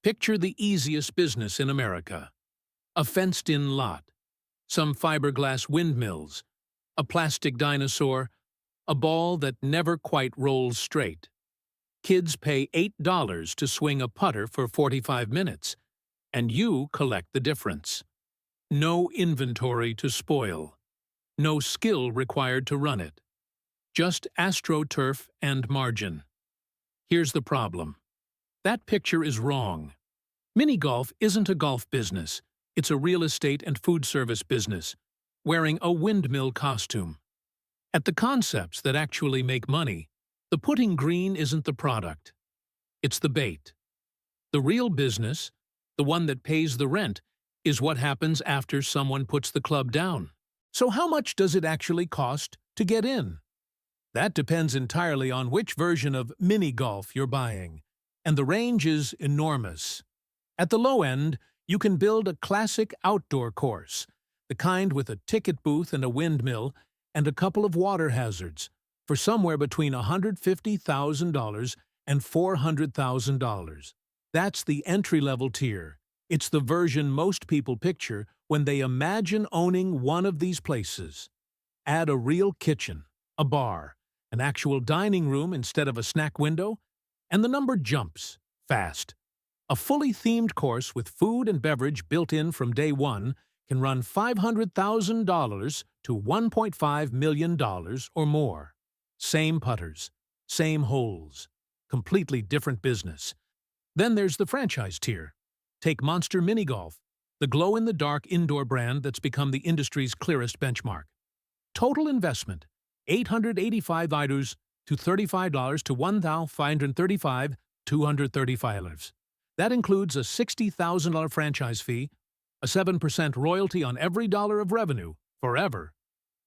Picture the easiest business in America. A fenced-in lot, some fiberglass windmills, a plastic dinosaur, a ball that never quite rolls straight. Kids pay $8 to swing a putter for 45 minutes, and you collect the difference. No inventory to spoil. No skill required to run it. Just AstroTurf and margin. Here's the problem. That picture is wrong. Mini-golf isn't a golf business. It's a real estate and food service business, wearing a windmill costume. At the concepts that actually make money, the putting green isn't the product. It's the bait. The real business, the one that pays the rent, is what happens after someone puts the club down. So how much does it actually cost to get in? That depends entirely on which version of mini-golf you're buying, and the range is enormous. At the low end, you can build a classic outdoor course, the kind with a ticket booth and a windmill and a couple of water hazards, for somewhere between $150,000 and $400,000. That's the entry-level tier. It's the version most people picture when they imagine owning one of these places. Add a real kitchen, a bar, an actual dining room instead of a snack window, and the number jumps fast. A fully themed course with food and beverage built in from day one can run $500,000 to $1.5 million or more. Same putters, same holes, completely different business. Then there's the franchise tier. Take Monster Mini Golf, the glow-in-the-dark indoor brand that's become the industry's clearest benchmark. Total investment, $885 to $35 to $1,535 $235. That includes a $60,000 franchise fee, a 7% royalty on every dollar of revenue, forever,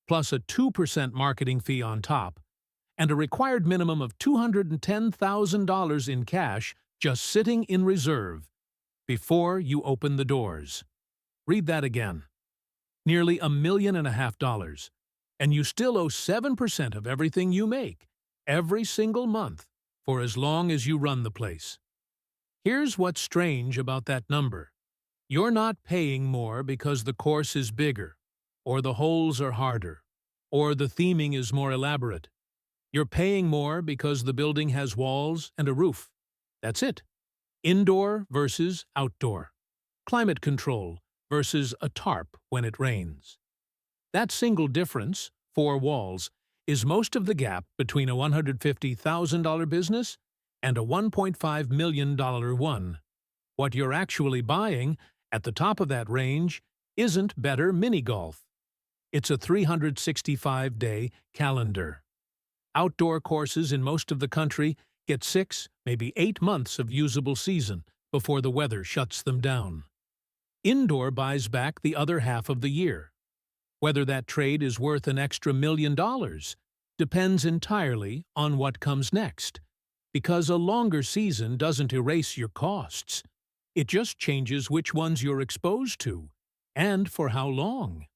plus a 2% marketing fee on top, and a required minimum of $210,000 in cash just sitting in reserve before you open the doors. Read that again. Nearly $1.5 million, and you still owe 7% of everything you make, every single month, for as long as you run the place. Here's what's strange about that number. You're not paying more because the course is bigger, or the holes are harder, or the theming is more elaborate. You're paying more because the building has walls and a roof. That's it. Indoor versus outdoor. Climate control versus a tarp when it rains. That single difference, 4 walls, is most of the gap between a $150,000 business and a $1.5 million one. What you're actually buying, at the top of that range, isn't better mini-golf. It's a 365-day calendar. Outdoor courses in most of the country get 6, maybe 8 months of usable season before the weather shuts them down. Indoor buys back the other half of the year. Whether that trade is worth an extra $1 million depends entirely on what comes next, because a longer season doesn't erase your costs. It just changes which ones you're exposed to, and for how long.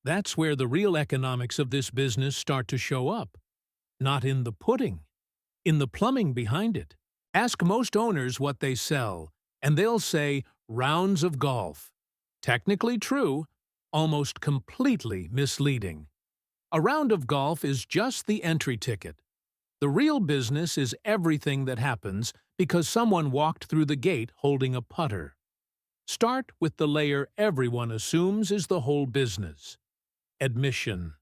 That's where the real economics of this business start to show up. Not in the pudding, in the plumbing behind it. Ask most owners what they sell, and they'll say rounds of golf. Technically true, almost completely misleading. A round of golf is just the entry ticket. The real business is everything that happens because someone walked through the gate holding a putter. Start with the layer everyone assumes is the whole business. Admission.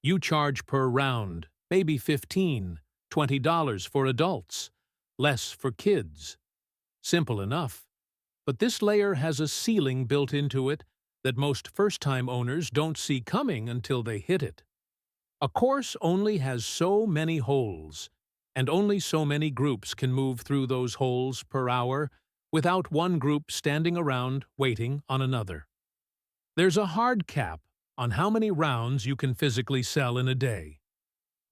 You charge per round, maybe $15, $20 for adults, less for kids. Simple enough. But this layer has a ceiling built into it that most first-time owners don't see coming until they hit it. A course only has so many holes, and only so many groups can move through those holes per hour without one group standing around waiting on another. There's a hard cap on how many rounds you can physically sell in a day.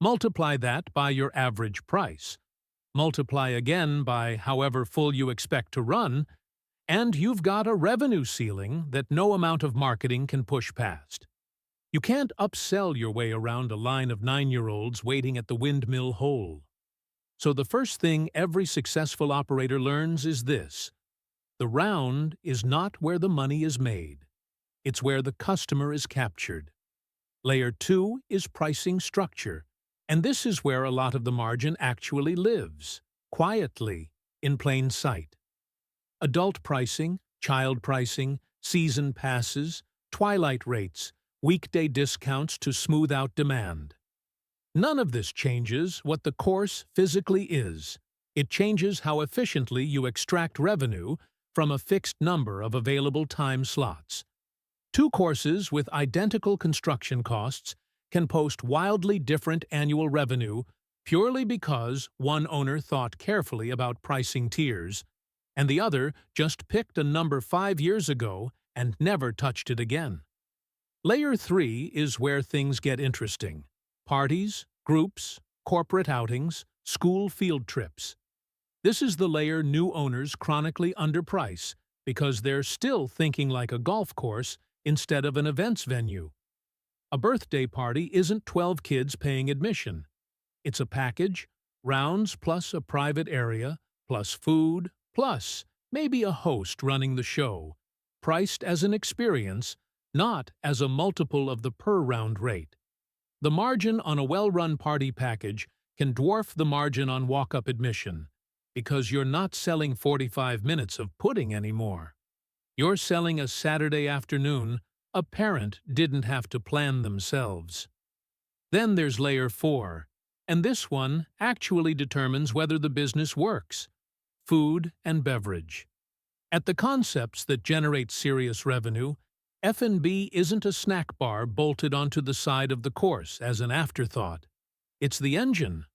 Multiply that by your average price. Multiply again by however full you expect to run, and you've got a revenue ceiling that no amount of marketing can push past. You can't upsell your way around a line of 9-year-olds waiting at the windmill hole. So the first thing every successful operator learns is this: The round is not where the money is made. It's where the customer is captured. Layer 2 is pricing structure, and this is where a lot of the margin actually lives, quietly, in plain sight. Adult pricing, child pricing, season passes, twilight rates, weekday discounts to smooth out demand. None of this changes what the course physically is. It changes how efficiently you extract revenue from a fixed number of available time slots. Two courses with identical construction costs can post wildly different annual revenue purely because one owner thought carefully about pricing tiers, and the other just picked a number 5 years ago and never touched it again. Layer 3 is where things get interesting. Parties, groups, corporate outings, school field trips. This is the layer new owners chronically underprice because they're still thinking like a golf course instead of an events venue. A birthday party isn't 12 kids paying admission. It's a package, rounds plus a private area, plus food, plus maybe a host running the show, priced as an experience, not as a multiple of the per-round rate. The margin on a well-run party package can dwarf the margin on walk-up admission, because you're not selling 45 minutes of pudding anymore. You're selling a Saturday afternoon a parent didn't have to plan themselves. Then there's layer 4, and this one actually determines whether the business works. Food and beverage. At the concepts that generate serious revenue, F&B isn't a snack bar bolted onto the side of the course as an afterthought. It's the engine.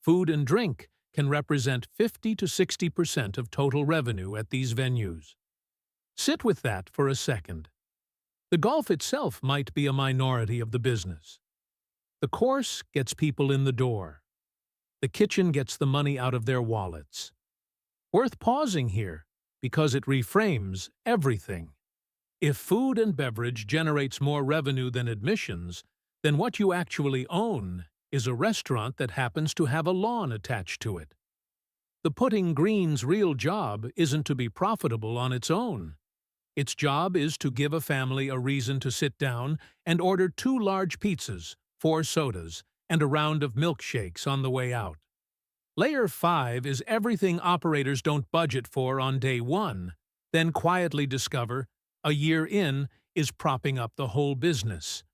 Food and drink can represent 50 to 60% of total revenue at these venues. Sit with that for a second. The golf itself might be a minority of the business. The course gets people in the door. The kitchen gets the money out of their wallets. Worth pausing here, because it reframes everything. If food and beverage generates more revenue than admissions, then what you actually own is a restaurant that happens to have a lawn attached to it. The putting green's real job isn't to be profitable on its own. Its job is to give a family a reason to sit down and order 2 large pizzas, 4 sodas, and a round of milkshakes on the way out. Layer 5 is everything operators don't budget for on day 1, then quietly discover, a year in, is propping up the whole business.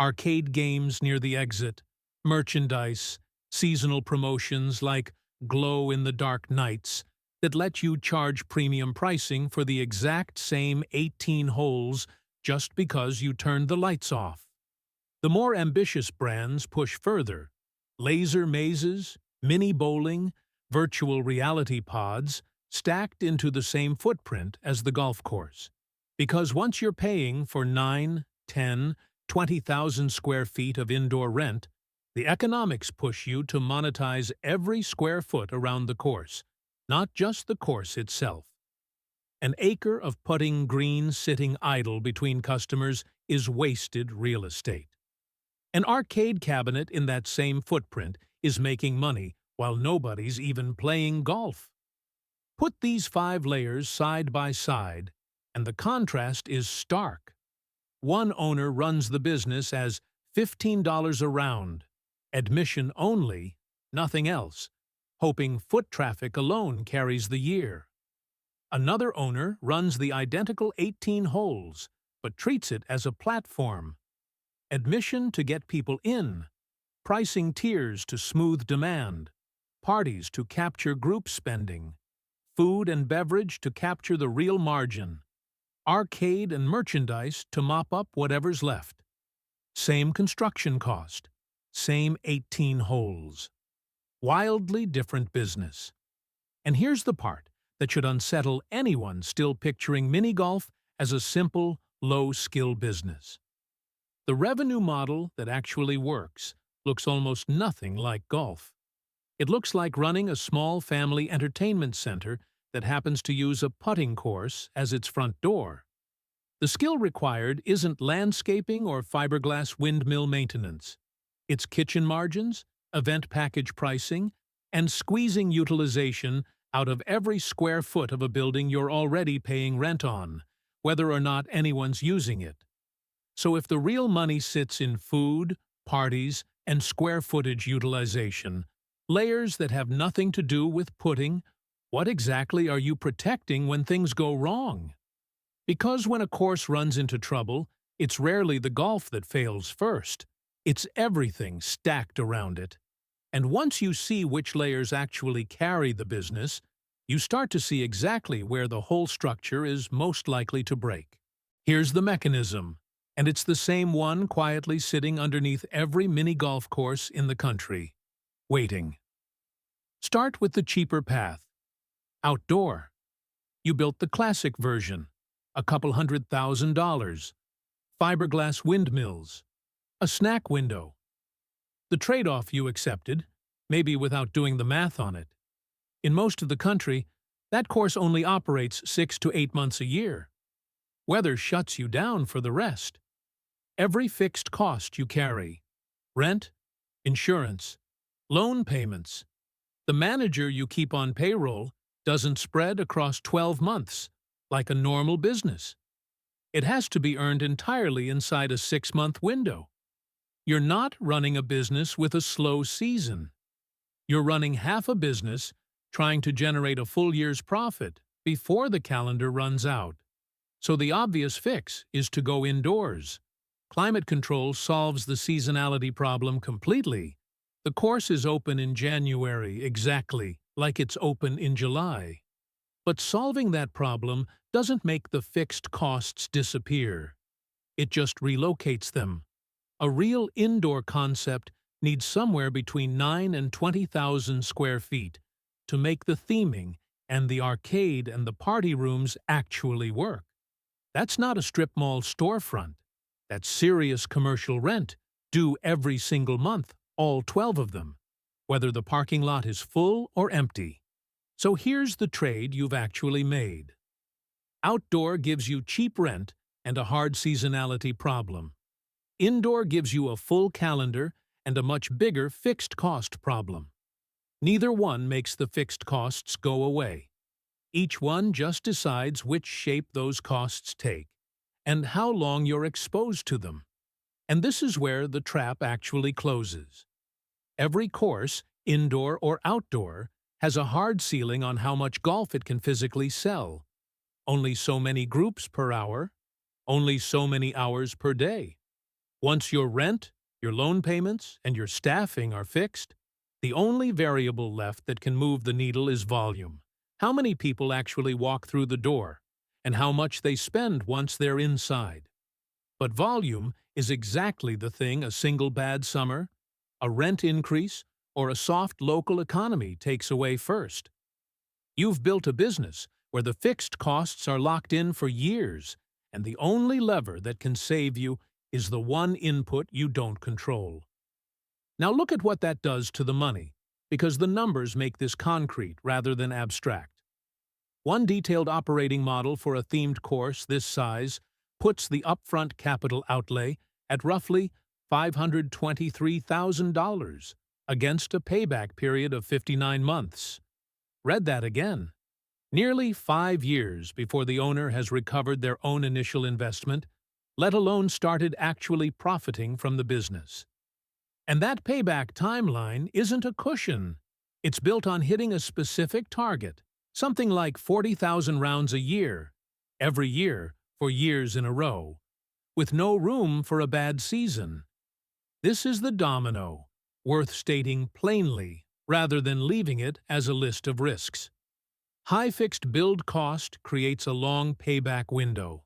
Arcade games near the exit, merchandise, seasonal promotions like glow-in-the-dark nights that let you charge premium pricing for the exact same 18 holes just because you turned the lights off. The more ambitious brands push further. Laser mazes, mini bowling, virtual reality pods, stacked into the same footprint as the golf course. Because once you're paying for 9, 10, 20,000 square feet of indoor rent, the economics push you to monetize every square foot around the course, not just the course itself. An acre of putting green sitting idle between customers is wasted real estate. An arcade cabinet in that same footprint is making money while nobody's even playing golf. Put these 5 layers side by side, and the contrast is stark. One owner runs the business as $15 a round, admission only, nothing else, hoping foot traffic alone carries the year. Another owner runs the identical 18 holes, but treats it as a platform. Admission to get people in, pricing tiers to smooth demand, parties to capture group spending, food and beverage to capture the real margin, arcade and merchandise to mop up whatever's left. Same construction cost, same 18 holes. Wildly different business. And here's the part that should unsettle anyone still picturing mini-golf as a simple, low-skill business. The revenue model that actually works looks almost nothing like golf. It looks like running a small family entertainment center that happens to use a putting course as its front door. The skill required isn't landscaping or fiberglass windmill maintenance. It's kitchen margins, event package pricing, and squeezing utilization out of every square foot of a building you're already paying rent on, whether or not anyone's using it. So if the real money sits in food, parties, and square footage utilization, layers that have nothing to do with pudding, what exactly are you protecting when things go wrong? Because when a course runs into trouble, it's rarely the golf that fails first. It's everything stacked around it. And once you see which layers actually carry the business, you start to see exactly where the whole structure is most likely to break. Here's the mechanism, and it's the same one quietly sitting underneath every mini golf course in the country. Waiting. Start with the cheaper path. Outdoor. You built the classic version, a couple $100,000. Fiberglass windmills. A snack window. The trade-off you accepted, maybe without doing the math on it. In most of the country, that course only operates 6 to 8 months a year. Weather shuts you down for the rest. Every fixed cost you carry, rent, insurance, loan payments, the manager you keep on payroll doesn't spread across 12 months, like a normal business. It has to be earned entirely inside a 6-month window. You're not running a business with a slow season. You're running half a business trying to generate a full year's profit before the calendar runs out. So the obvious fix is to go indoors. Climate control solves the seasonality problem completely. The course is open in January exactly like it's open in July. But solving that problem doesn't make the fixed costs disappear. It just relocates them. A real indoor concept needs somewhere between 9 and 20,000 square feet to make the theming and the arcade and the party rooms actually work. That's not a strip mall storefront. That's serious commercial rent, due every single month, all 12 of them, whether the parking lot is full or empty. So here's the trade you've actually made. Outdoor gives you cheap rent and a hard seasonality problem. Indoor gives you a full calendar and a much bigger fixed cost problem. Neither one makes the fixed costs go away. Each one just decides which shape those costs take and how long you're exposed to them. And this is where the trap actually closes. Every course, indoor or outdoor, has a hard ceiling on how much golf it can physically sell. Only so many groups per hour, only so many hours per day. Once your rent, your loan payments, and your staffing are fixed, the only variable left that can move the needle is volume. How many people actually walk through the door, and how much they spend once they're inside. But volume is exactly the thing a single bad summer, a rent increase, or a soft local economy takes away first. You've built a business where the fixed costs are locked in for years, and the only lever that can save you is the one input you don't control. Now look at what that does to the money, because the numbers make this concrete rather than abstract. One detailed operating model for a themed course this size puts the upfront capital outlay at roughly $523,000 against a payback period of 59 months. Read that again. Nearly 5 years before the owner has recovered their own initial investment, let alone started actually profiting from the business. And that payback timeline isn't a cushion. It's built on hitting a specific target, something like 40,000 rounds a year, every year for years in a row, with no room for a bad season. This is the domino, worth stating plainly rather than leaving it as a list of risks. High fixed build cost creates a long payback window.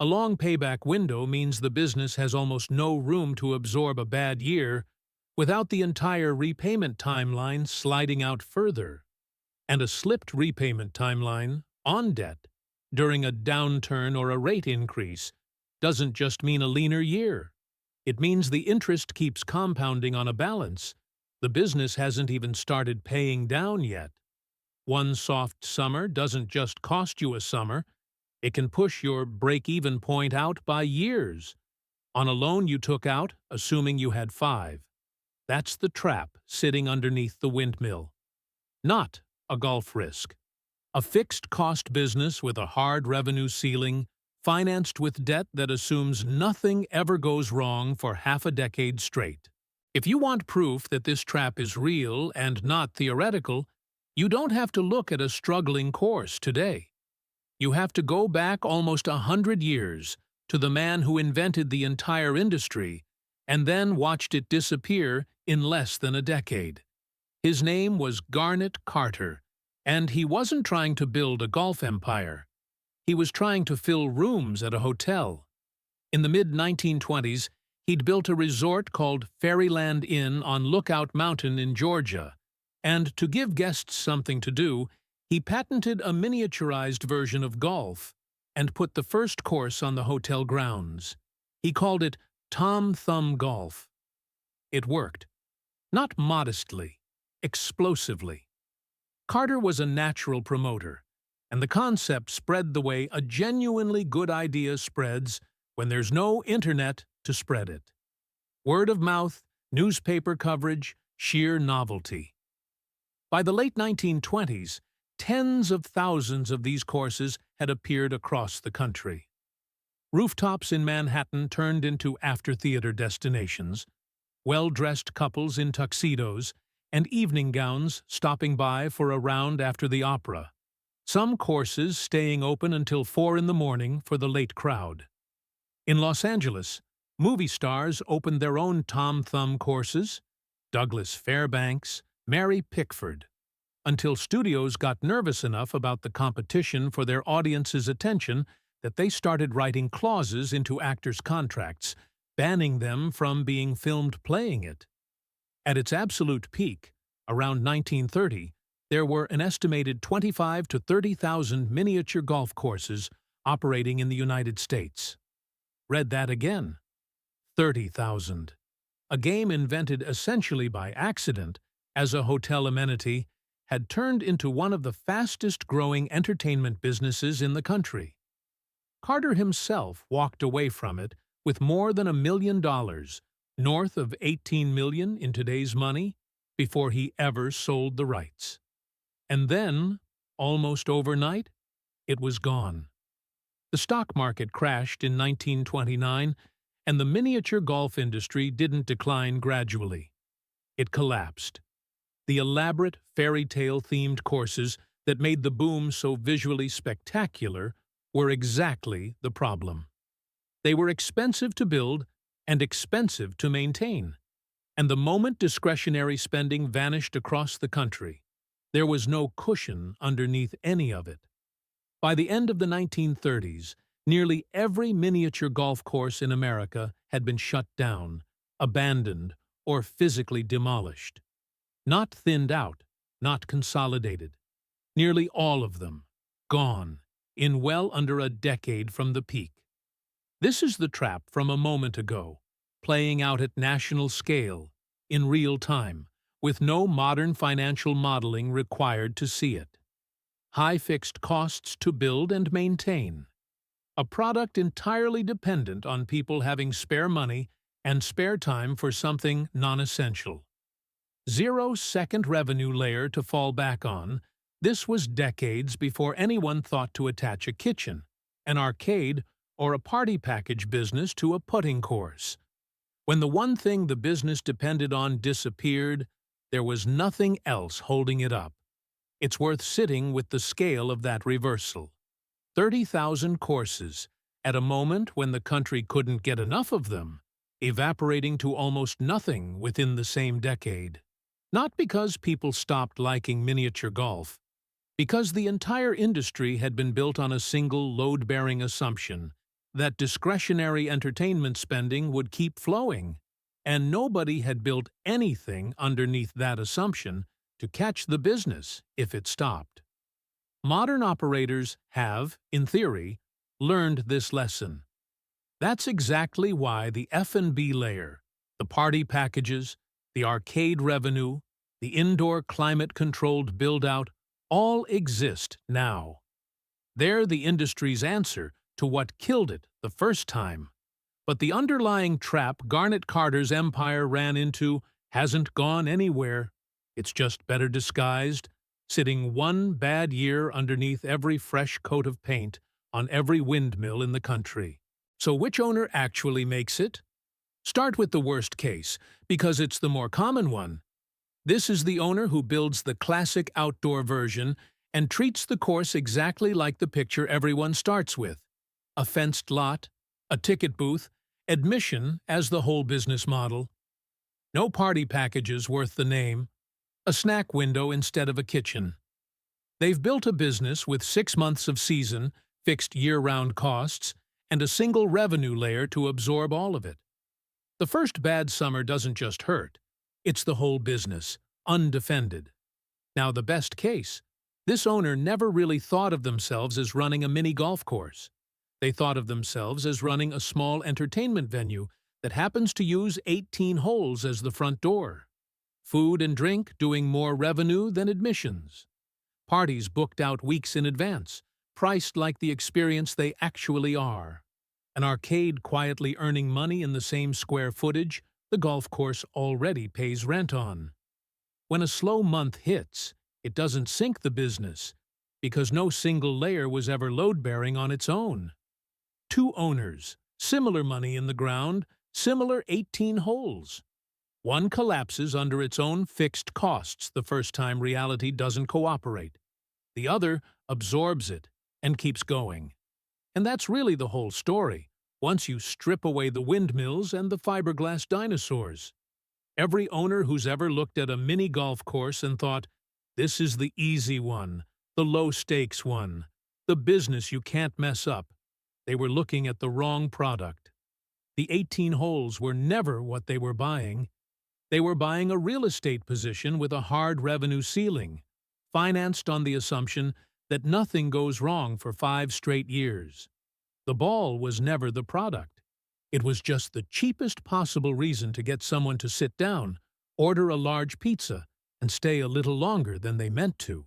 A long payback window means the business has almost no room to absorb a bad year without the entire repayment timeline sliding out further. And a slipped repayment timeline, on debt, during a downturn or a rate increase, doesn't just mean a leaner year. It means the interest keeps compounding on a balance the business hasn't even started paying down yet. One soft summer doesn't just cost you a summer, it can push your break-even point out by years, on a loan you took out, assuming you had 5. That's the trap sitting underneath the windmill. Not a golf risk. A fixed-cost business with a hard revenue ceiling, financed with debt that assumes nothing ever goes wrong for half a decade straight. If you want proof that this trap is real and not theoretical, you don't have to look at a struggling course today. You have to go back almost 100 years to the man who invented the entire industry and then watched it disappear in less than a decade. His name was Garnet Carter, and he wasn't trying to build a golf empire. He was trying to fill rooms at a hotel. In the mid-1920s, he'd built a resort called Fairyland Inn on Lookout Mountain in Georgia, and to give guests something to do, he patented a miniaturized version of golf and put the first course on the hotel grounds. He called it Tom Thumb Golf. It worked. Not modestly, explosively. Carter was a natural promoter, and the concept spread the way a genuinely good idea spreads when there's no internet to spread it. Word of mouth, newspaper coverage, sheer novelty. By the late 1920s, tens of thousands of these courses had appeared across the country. Rooftops in Manhattan turned into after-theater destinations, well-dressed couples in tuxedos, and evening gowns stopping by for a round after the opera. Some courses staying open until 4 in the morning for the late crowd. In Los Angeles, movie stars opened their own Tom Thumb courses, Douglas Fairbanks, Mary Pickford, until studios got nervous enough about the competition for their audience's attention that they started writing clauses into actors' contracts, banning them from being filmed playing it. At its absolute peak, around 1930, there were an estimated 25,000 to 30,000 miniature golf courses operating in the United States. Read that again. 30,000. A game invented essentially by accident as a hotel amenity had turned into one of the fastest-growing entertainment businesses in the country. Carter himself walked away from it with more than $1 million, north of $18 million in today's money, before he ever sold the rights. And then, almost overnight, it was gone. The stock market crashed in 1929, and the miniature golf industry didn't decline gradually. It collapsed. The elaborate fairy tale-themed courses that made the boom so visually spectacular were exactly the problem. They were expensive to build and expensive to maintain, and the moment discretionary spending vanished across the country, there was no cushion underneath any of it. By the end of the 1930s, nearly every miniature golf course in America had been shut down, abandoned, or physically demolished. Not thinned out, not consolidated. Nearly all of them, gone, in well under a decade from the peak. This is the trap from a moment ago, playing out at national scale, in real time, with no modern financial modeling required to see it. High fixed costs to build and maintain. A product entirely dependent on people having spare money and spare time for something non-essential. 0-second revenue layer to fall back on. This was decades before anyone thought to attach a kitchen, an arcade, or a party package business to a putting course. When the one thing the business depended on disappeared, there was nothing else holding it up. It's worth sitting with the scale of that reversal. 30,000 courses, at a moment when the country couldn't get enough of them, evaporating to almost nothing within the same decade. Not because people stopped liking miniature golf, because the entire industry had been built on a single load-bearing assumption that discretionary entertainment spending would keep flowing, and nobody had built anything underneath that assumption to catch the business if it stopped. Modern operators have, in theory, learned this lesson. That's exactly why the F&B layer, the party packages, the arcade revenue, the indoor climate-controlled build-out all exist now. They're the industry's answer to what killed it the first time. But the underlying trap Garnet Carter's empire ran into hasn't gone anywhere. It's just better disguised, sitting one bad year underneath every fresh coat of paint on every windmill in the country. So which owner actually makes it? Start with the worst case, because it's the more common one. This is the owner who builds the classic outdoor version and treats the course exactly like the picture everyone starts with: a fenced lot, a ticket booth, admission as the whole business model. No party packages worth the name, a snack window instead of a kitchen. They've built a business with 6 months of season, fixed year-round costs, and a single revenue layer to absorb all of it. The first bad summer doesn't just hurt. It's the whole business, undefended. Now, the best case: this owner never really thought of themselves as running a mini golf course. They thought of themselves as running a small entertainment venue that happens to use 18 holes as the front door. Food and drink doing more revenue than admissions. Parties booked out weeks in advance, priced like the experience they actually are. An arcade quietly earning money in the same square footage the golf course already pays rent on. When a slow month hits, it doesn't sink the business, because no single layer was ever load-bearing on its own. Two owners, similar money in the ground, similar 18 holes. One collapses under its own fixed costs the first time reality doesn't cooperate. The other absorbs it and keeps going. And that's really the whole story, once you strip away the windmills and the fiberglass dinosaurs. Every owner who's ever looked at a mini golf course and thought, "This is the easy one, the low-stakes one, the business you can't mess up," they were looking at the wrong product. The 18 holes were never what they were buying. They were buying a real estate position with a hard revenue ceiling, financed on the assumption that nothing goes wrong for 5 straight years. The ball was never the product. It was just the cheapest possible reason to get someone to sit down, order a large pizza, and stay a little longer than they meant to.